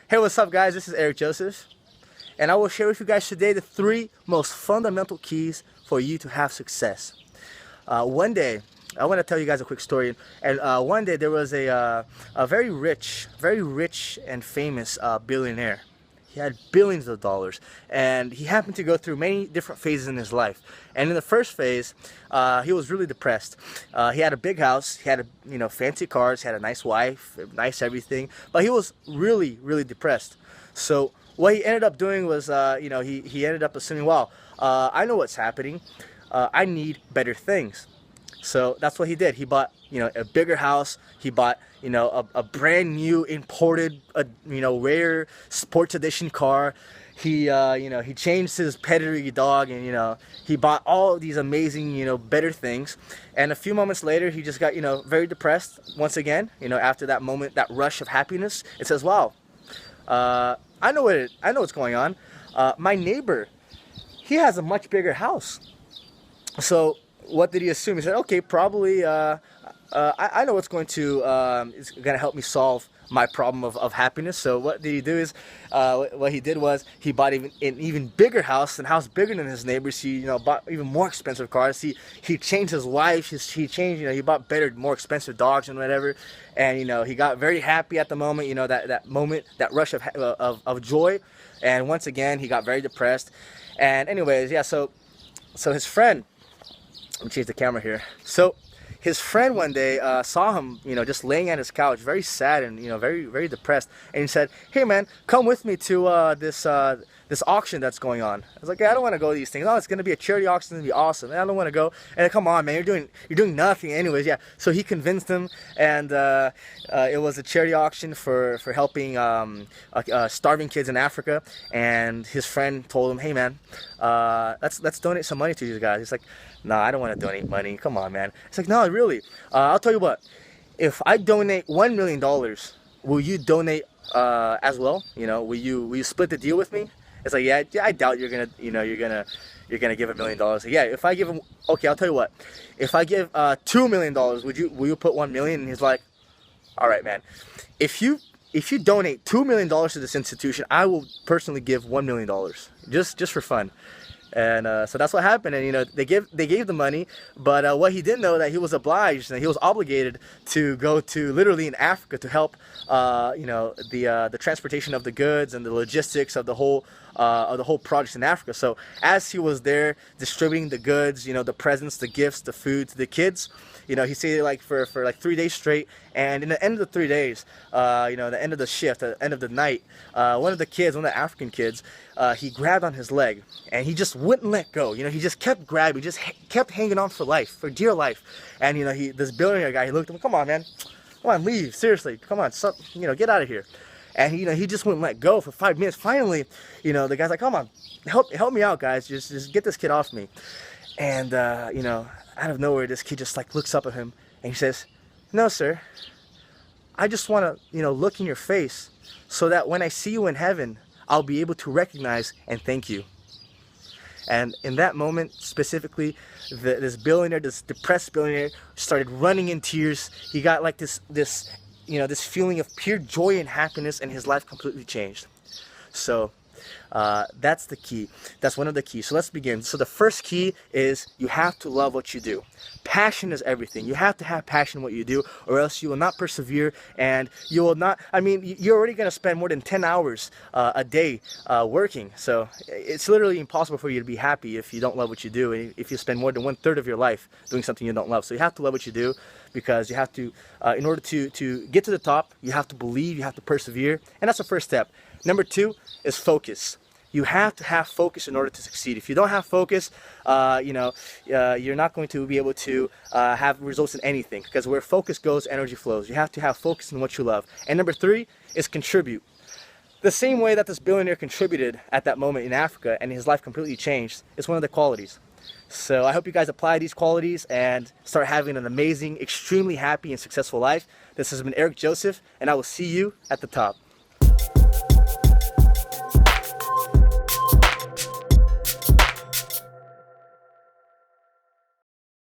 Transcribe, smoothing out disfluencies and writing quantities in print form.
Hey, what's up, guys? This is Eric Joseph, and I will share with you guys today the three most fundamental keys for you to have success. One day, I want to tell you guys a quick story. And one day, there was a very rich and famous billionaire. He had billions of dollars, and he happened to go through many different phases in his life. And in the first phase, he was really depressed. He had a big house, he had fancy cars, he had a nice wife, nice everything, but he was really depressed. So what he ended up doing was, he ended up assuming, wow, I know what's happening. I need better things. So that's what he did. He bought, a bigger house. He bought, a brand new imported, rare sports edition car. He, he changed his pedigree dog, and he bought all of these amazing, better things. And a few moments later, he just got, very depressed once again. After that moment, that rush of happiness, it says, wow, I know what's going on. My neighbor, he has a much bigger house. So what did he assume? He said, okay, probably I know what's going to is going to help me solve my problem of happiness. So what did he do is what he did was he bought an even bigger house, and house bigger than his neighbors. He bought even more expensive cars. He changed his wife. He changed, he bought better, more expensive dogs and whatever. And he got very happy at the moment. That moment, that rush of joy. And once again, he got very depressed. And anyways, yeah. So his friend. Let me change the camera here. So his friend one day saw him, just laying on his couch, very sad and very depressed. And he said, "Hey man, come with me to this auction that's going on." I was like, "Yeah, I don't want to go to these things. Oh, it's gonna be a charity auction. It's gonna be awesome. I don't want to go." And come on, man, you're doing nothing anyways. Yeah. So he convinced him, and it was a charity auction for helping starving kids in Africa. And his friend told him, "Hey man, let's donate some money to these guys." He's like, "No, I don't want to donate money. Come on, man." It's like, "No, really. I'll tell you what. If I donate $1 million, will you donate as well? Will you split the deal with me?" It's like, "Yeah, I doubt you're gonna give $1 million." Like, yeah, if I give him, okay, I'll tell you what. If I give $2 million, will you put 1 million? And he's like, "All right, man. If you donate $2 million to this institution, I will personally give $1 million just for fun." And so that's what happened. And they gave the money, but what he didn't know, that he was obliged and he was obligated to go to literally in Africa to help the transportation of the goods and the logistics of the whole project in Africa. So as he was there distributing the goods, the presents, the gifts, the food to the kids, he stayed like for like 3 days straight. And in the end of the 3 days, the end of the shift, the end of the night, one of the African kids, he grabbed on his leg, and he just wouldn't let go. He just kept grabbing, just kept hanging on for dear life. And this billionaire guy, he looked at him, "Come on, man, come on, leave, seriously, come on, stop, get out of here." And he just wouldn't let go for 5 minutes. Finally, the guy's like, "Come on, help me out, guys, just get this kid off me." And out of nowhere, this kid just like looks up at him, and he says, "No, sir, I just want to look in your face so that when I see you in heaven, I'll be able to recognize and thank you." And in that moment specifically, this depressed billionaire, started running in tears. He got like this feeling of pure joy and happiness, and his life completely changed. So that's the key. That's one of the keys. So let's begin. So the first key is you have to love what you do. Passion is everything. You have to have passion in what you do, or else you will not persevere, and you will not, you're already going to spend more than 10 hours a day working. So it's literally impossible for you to be happy if you don't love what you do, and if you spend more than 1/3 of your life doing something you don't love. So you have to love what you do, because you have to, in order to get to the top, you have to believe, you have to persevere, and that's the first step. Number 2 is focus. You have to have focus in order to succeed. If you don't have focus, you're not going to be able to have results in anything, because where focus goes, energy flows. You have to have focus in what you love. And number 3 is contribute. The same way that this billionaire contributed at that moment in Africa and his life completely changed is one of the qualities. So I hope you guys apply these qualities and start having an amazing, extremely happy and successful life. This has been Eric Joseph, and I will see you at the top.